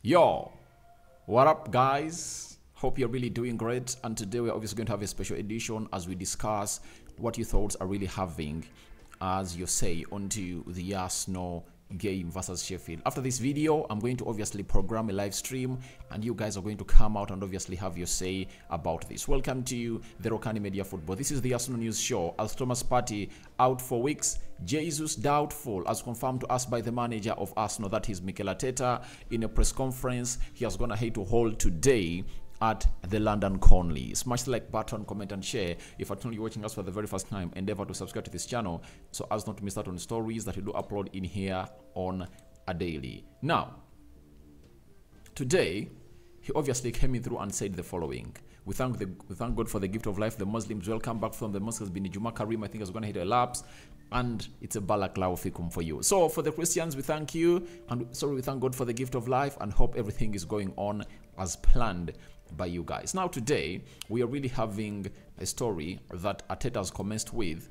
Yo, what up, guys? Hope you're really doing great. And today we're obviously going to have a special edition as we discuss what your thoughts are really having, as you say, onto the Arsenal game versus Sheffield. After this video, I'm going to obviously program a live stream and you guys are going to come out and obviously have your say about this. Welcome to the Rokani Media Football. This is the Arsenal News Show. As Thomas Partey out for weeks, Jesus doubtful, as confirmed to us by the manager of Arsenal, that is Mikel Arteta, in a press conference he has gone ahead to hold today at the London Conley. Smash the like button, comment and share. If at all you're watching us for the very first time, endeavor to subscribe to this channel so as not to miss out on stories that we do upload in here on a daily. Now, today, he obviously came in through and said the following. We thank God for the gift of life. The Muslims welcome back from the mosque has been Juma Karim. I think has going to hit a lapse. And it's a balaklao fikum for you. So for the Christians, we thank you. And sorry, we thank God for the gift of life and hope everything is going on as planned by you guys. Now today, we are really having a story that Arteta has commenced with.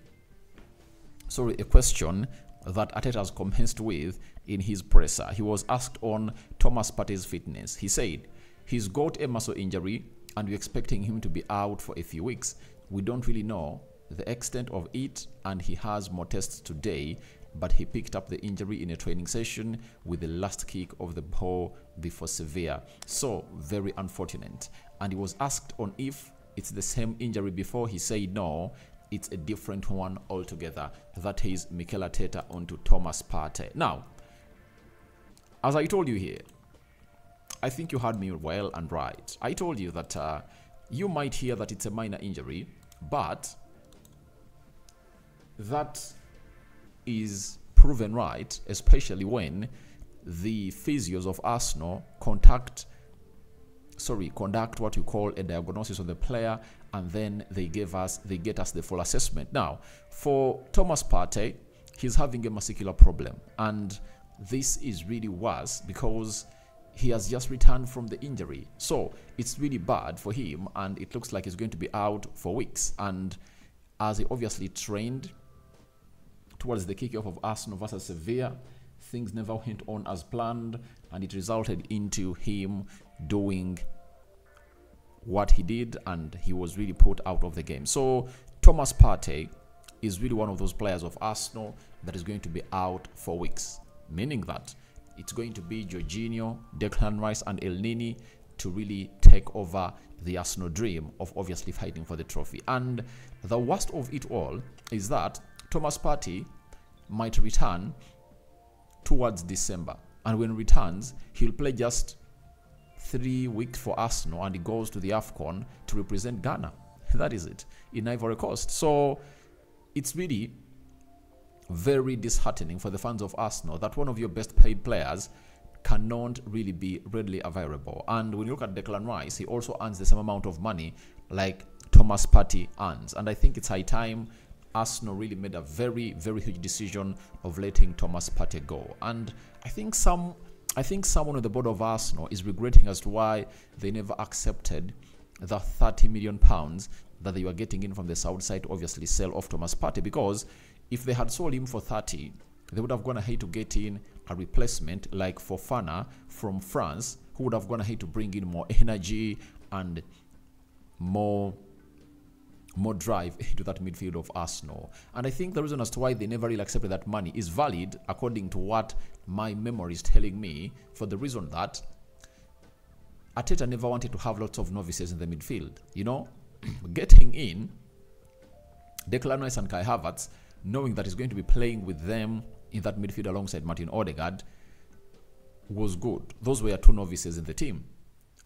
Sorry, a question that Arteta has commenced with in his presser. He was asked on Thomas Partey's fitness. He said, he's got a muscle injury and we're expecting him to be out for a few weeks. We don't really know the extent of it and he has more tests today, but he picked up the injury in a training session with the last kick of the ball before Sevilla. So very unfortunate. And he was asked on if it's the same injury before. He said no, it's a different one altogether. That is Mikel Arteta onto Thomas Partey. Now, as I told you here, I think you heard me well and right. I told you that you might hear that it's a minor injury, but that is proven right, especially when the physios of Arsenal conduct what we call a diagnosis of the player, and then they get us the full assessment. Now, for Thomas Partey, he's having a muscular problem, and this is really worse because he has just returned from the injury. So it's really bad for him, and it looks like he's going to be out for weeks. And as he obviously trained towards the kickoff of Arsenal versus Sevilla, things never went on as planned, and it resulted into him doing what he did, and he was really put out of the game. So Thomas Partey is really one of those players of Arsenal that is going to be out for weeks, meaning that it's going to be Jorginho, Declan Rice and El Nini to really take over the Arsenal dream of obviously fighting for the trophy. And the worst of it all is that Thomas Partey might return towards December, and when he returns, he'll play just 3 weeks for Arsenal, and he goes to the AFCON to represent Ghana. That is it, in Ivory Coast. So it's really very disheartening for the fans of Arsenal that one of your best paid players cannot really be readily available. And when you look at Declan Rice, he also earns the same amount of money like Thomas Partey earns, and I think it's high time Arsenal really made a very, very huge decision of letting Thomas Partey go. And I think someone on the board of Arsenal is regretting as to why they never accepted the £30 million that they were getting in from the South side to obviously sell off Thomas Partey, because if they had sold him for 30, they would have gone ahead to get in a replacement like Fofana from France, who would have gone ahead to bring in more energy and more drive into that midfield of Arsenal. And I think the reason as to why they never really accepted that money is valid, according to what my memory is telling me, for the reason that Arteta never wanted to have lots of novices in the midfield. You know, getting in Declan Rice and Kai Havertz, knowing that he's going to be playing with them in that midfield alongside Martin Odegaard, was good. Those were two novices in the team.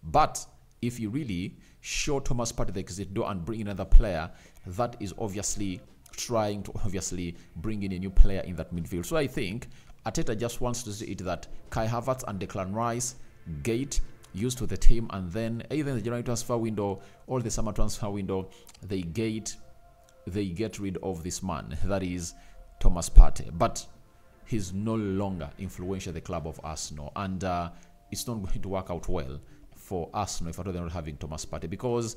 But if you really show Thomas Partey the exit door and bring in another player, that is obviously trying to bring in a new player in that midfield. So I think Arteta just wants to see it that Kai Havertz and Declan Rice get used to the team, and then either in the January transfer window or the summer transfer window, they get rid of this man, that is Thomas Partey. But he's no longer influential at the club of Arsenal, and it's not going to work out well for Arsenal if they're not having Thomas Partey, because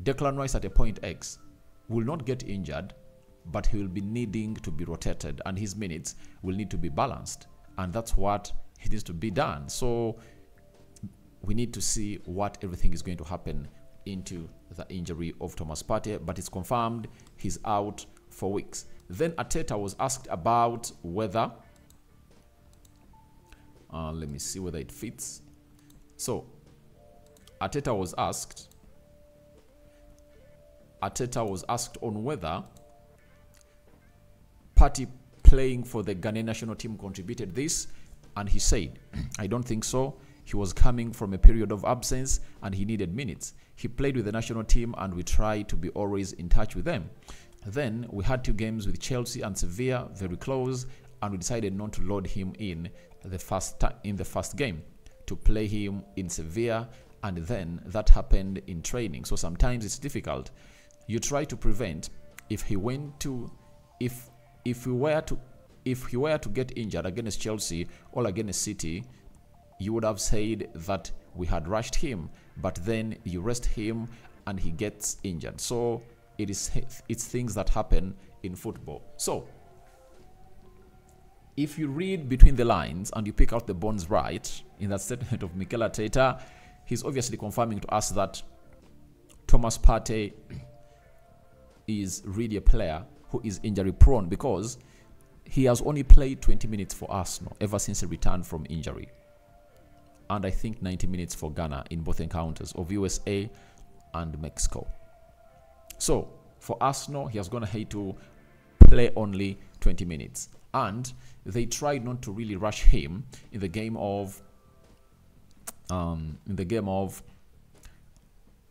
Declan Rice at a point X will not get injured, but he will be needing to be rotated, and his minutes will need to be balanced, and that's what needs to be done. So we need to see what everything is going to happen into the injury of Thomas Partey, but it's confirmed he's out for weeks. Then Arteta was asked about whether, let me see whether it fits. So Arteta was asked on whether Partey playing for the Ghanaian national team contributed this, and he said, I don't think so. He was coming from a period of absence and he needed minutes. He played with the national team and we tried to be always in touch with them. Then we had 2 games with Chelsea and Sevilla, very close, and we decided not to load him in the first game, to play him in Sevilla, and then that happened in training. So sometimes it's difficult. You try to prevent if he were to get injured against Chelsea or against City, you would have said that we had rushed him, but then you rest him and he gets injured. So it's things that happen in football. So if you read between the lines and you pick out the bones right in that statement of Mikel Arteta, he's obviously confirming to us that Thomas Partey is really a player who is injury prone, because he has only played 20 minutes for Arsenal ever since he returned from injury, and I think 90 minutes for Ghana in both encounters of USA and Mexico. So for Arsenal, he has gone ahead to play only 20 minutes, and they tried not to really rush him in the game of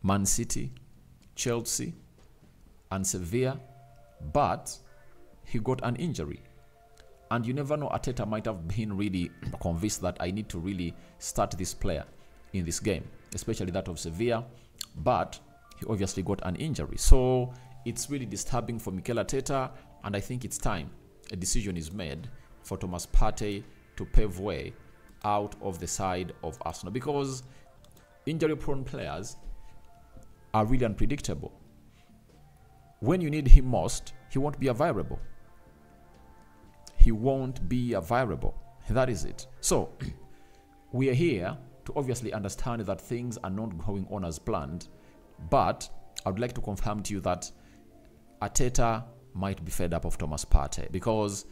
Man City, Chelsea, and Sevilla, but he got an injury. And you never know, Arteta might have been really convinced that I need to really start this player in this game, especially that of Sevilla, but he obviously got an injury. So it's really disturbing for Mikel Arteta, and I think it's time a decision is made for Thomas Partey to pave way out of the side of Arsenal, because injury-prone players are really unpredictable. When you need him most, he won't be available. He won't be available. That is it. So we are here to obviously understand that things are not going on as planned, but I would like to confirm to you that Arteta might be fed up of Thomas Partey, because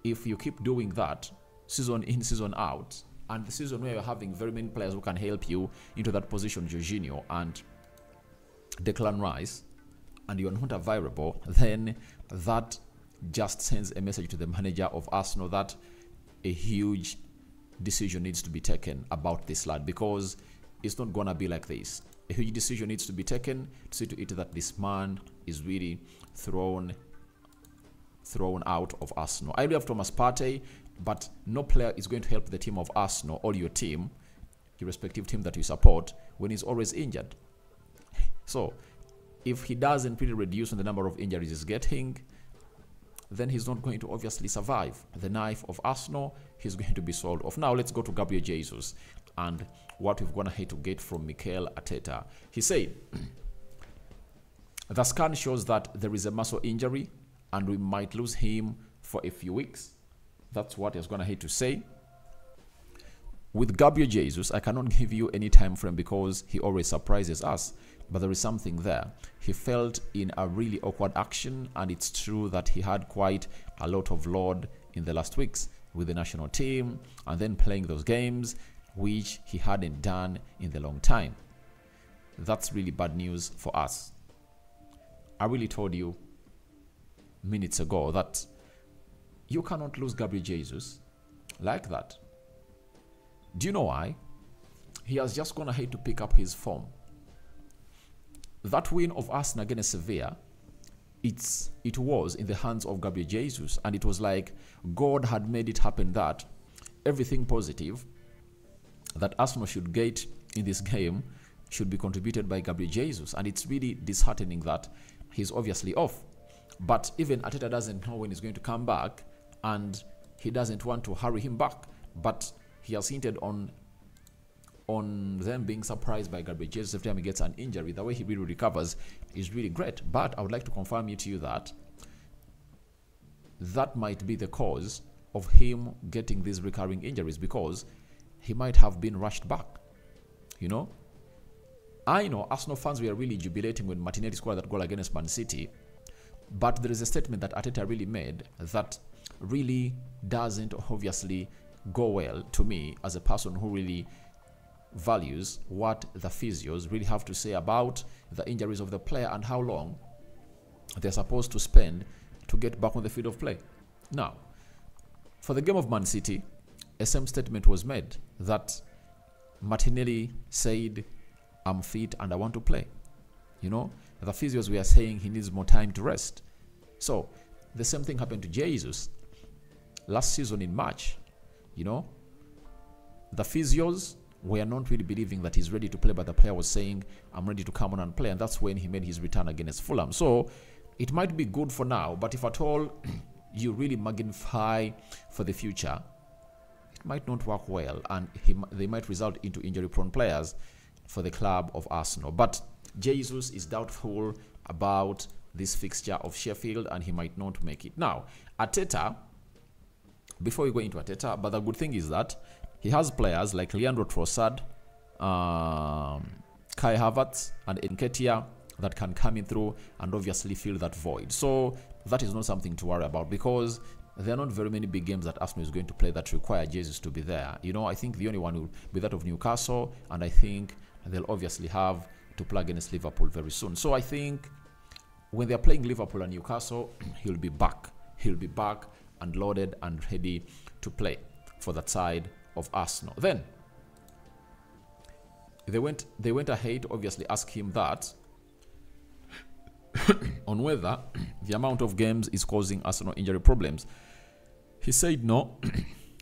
if you keep doing that season in, season out, and the season where you're having very many players who can help you into that position, Jorginho and Declan Rice, and you're not available, then that just sends a message to the manager of Arsenal that a huge decision needs to be taken about this lad, because it's not gonna be like this. A huge decision needs to be taken to see to it that this man is really thrown out of Arsenal. I do have Thomas Partey, but no player is going to help the team of Arsenal or your team, your respective team that you support, when he's always injured. So if he doesn't really reduce on the number of injuries he's getting, then he's not going to obviously survive the knife of Arsenal. He's going to be sold off. Now let's go to Gabriel Jesus and what we've gone ahead to get from Mikel Arteta. He said, the scan shows that there is a muscle injury and we might lose him for a few weeks. That's what he's gone ahead to say. With Gabriel Jesus, I cannot give you any time frame because he always surprises us. But there is something there. He felt in a really awkward action, and it's true that he had quite a lot of load in the last weeks with the national team and then playing those games, which he hadn't done in the long time. That's really bad news for us. I really told you minutes ago that you cannot lose Gabriel Jesus like that. Do you know why? He has just gone ahead to pick up his form. That win of Arsenal against Sevilla, it was in the hands of Gabriel Jesus, and it was like God had made it happen that everything positive that Arsenal should get in this game should be contributed by Gabriel Jesus, and it's really disheartening that he's obviously off. But even Arteta doesn't know when he's going to come back, and he doesn't want to hurry him back, but he has hinted on them being surprised by Gabriel Jesus every time he gets an injury. The way he really recovers is really great. But I would like to confirm to you that that might be the cause of him getting these recurring injuries, because he might have been rushed back. You know, I know Arsenal fans were really jubilating when Martinelli scored that goal against Man City, but there is a statement that Arteta really made that really doesn't obviously go well to me as a person who really values what the physios really have to say about the injuries of the player and how long they're supposed to spend to get back on the field of play. Now, for the game of Man City, a same statement was made that Martinelli said, I'm fit and I want to play. You know, the physios were saying he needs more time to rest. So, the same thing happened to Jesus last season in March. You know, the physios were not really believing that he's ready to play, but the player was saying, I'm ready to come on and play. And that's when he made his return against Fulham. So, it might be good for now, but if at all you really magnify for the future, it might not work well, and they might result into injury-prone players for the club of Arsenal. But Jesus is doubtful about this fixture of Sheffield, and he might not make it. Now, Arteta, before we go into Arteta, but the good thing is that he has players like Leandro Trossard, Kai Havertz, and Nketiah that can come in through and obviously fill that void. So that is not something to worry about, because there are not very many big games that Arsenal is going to play that require Jesus to be there. You know, I think the only one will be that of Newcastle, and I think they'll obviously have to play against Liverpool very soon. So I think when they're playing Liverpool and Newcastle, he'll be back. He'll be back and loaded and ready to play for that side of Arsenal. Then they went ahead to obviously ask him that on whether the amount of games is causing Arsenal injury problems. He said no.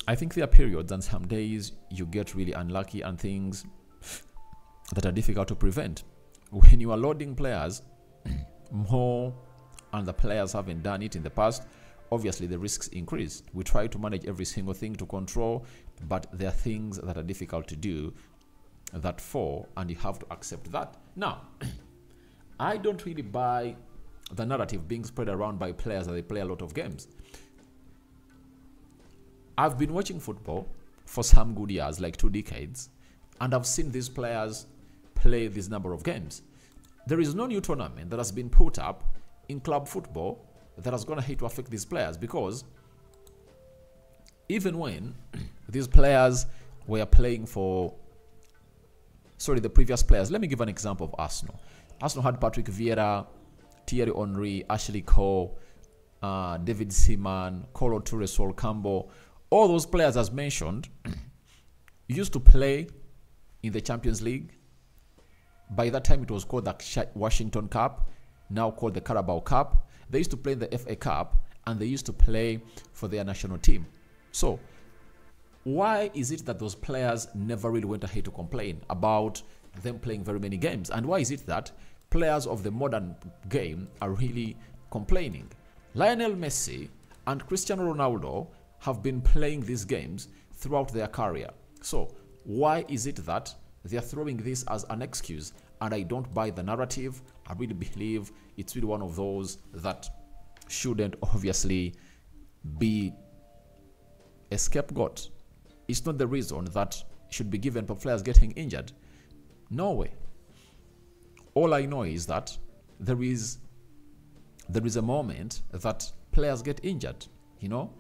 I think there are periods and some days you get really unlucky and things that are difficult to prevent. When you are loading players more and the players haven't done it in the past, obviously the risks increase. We try to manage every single thing to control, but there are things that are difficult to do that fall, and you have to accept that. Now, I don't really buy the narrative being spread around by players that they play a lot of games. I've been watching football for some good years, like 2 decades, and I've seen these players play this number of games. There is no new tournament that has been put up in club football that is going to hate to affect these players, because even when these players were playing for, the previous players, let me give an example of Arsenal. Arsenal had Patrick Vieira, Thierry Henry, Ashley Cole, David Seaman, Kolo Toure, Sol Campbell. All those players, as mentioned, used to play in the Champions League. By that time, it was called the Washington Cup, now called the Carabao Cup. They used to play in the FA Cup, and they used to play for their national team. So, why is it that those players never really went ahead to complain about them playing very many games? And why is it that players of the modern game are really complaining? Lionel Messi and Cristiano Ronaldo have been playing these games throughout their career. So why is it that they are throwing this as an excuse? And I don't buy the narrative. I really believe it's really one of those that shouldn't obviously be a scapegoat. It's not the reason that should be given for players getting injured. No way. All I know is that there is a moment that players get injured. You know,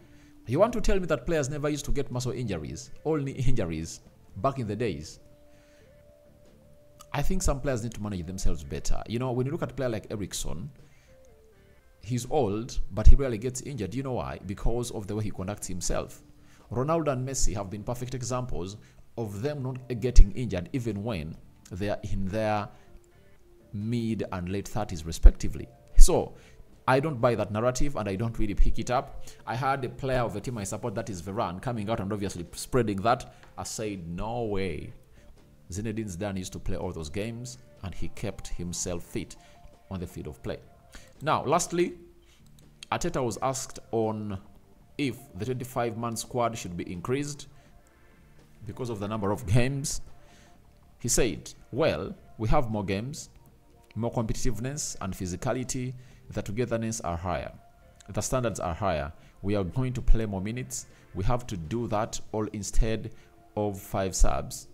you want to tell me that players never used to get muscle injuries, all knee injuries back in the days? I think some players need to manage themselves better. You know, when you look at a player like Eriksson, he's old, but he rarely gets injured. You know why? Because of the way he conducts himself. Ronaldo and Messi have been perfect examples of them not getting injured even when they are in their mid and late 30s respectively. So I don't buy that narrative, and I don't really pick it up. I had a player of the team I support, that is Varane, coming out and obviously spreading that. I said, no way. Zinedine Zidane used to play all those games, and he kept himself fit on the field of play. Now, lastly, Arteta was asked on if the 25-man squad should be increased because of the number of games. He said, well, we have more games, more competitiveness and physicality. The togetherness are higher. The standards are higher. We are going to play more minutes. We have to do that all instead of 5 subs.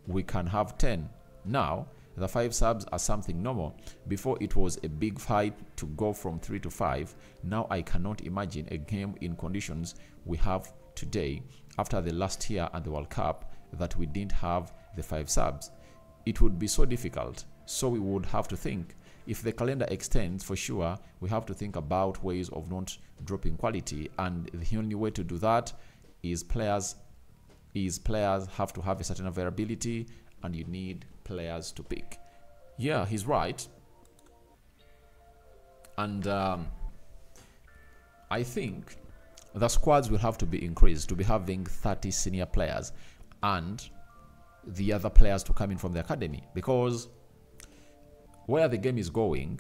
we can have 10. Now, the 5 subs are something normal. Before it was a big fight to go from 3 to 5. Now I cannot imagine a game in conditions we have today after the last year and the World Cup that we didn't have the 5 subs. It would be so difficult. So we would have to think, if the calendar extends, for sure, we have to think about ways of not dropping quality. And the only way to do that is players have to have a certain availability, and you need players to pick. Yeah, he's right. And I think the squads will have to be increased to be having 30 senior players and the other players to come in from the academy, because where the game is going,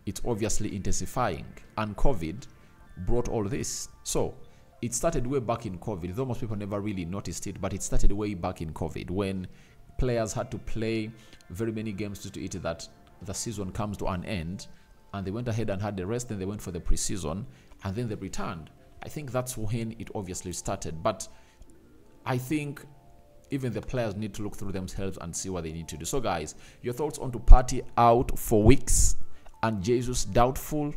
it's obviously intensifying, and COVID brought all this. So it started way back in COVID, though most people never really noticed it, but it started way back in COVID when players had to play very many games to it that the season comes to an end, and they went ahead and had the rest, then they went for the preseason, and then they returned. I think that's when it obviously started, but I think even the players need to look through themselves and see what they need to do. So guys, your thoughts on to Partey out for weeks and Jesus doubtful?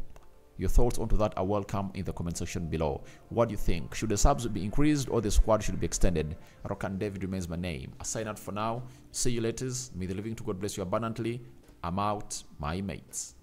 Your thoughts onto that are welcome in the comment section below. What do you think? Should the subs be increased or the squad should be extended? Rokani David remains my name. I sign out for now. See you later. May the living to God bless you abundantly. I'm out, my mates.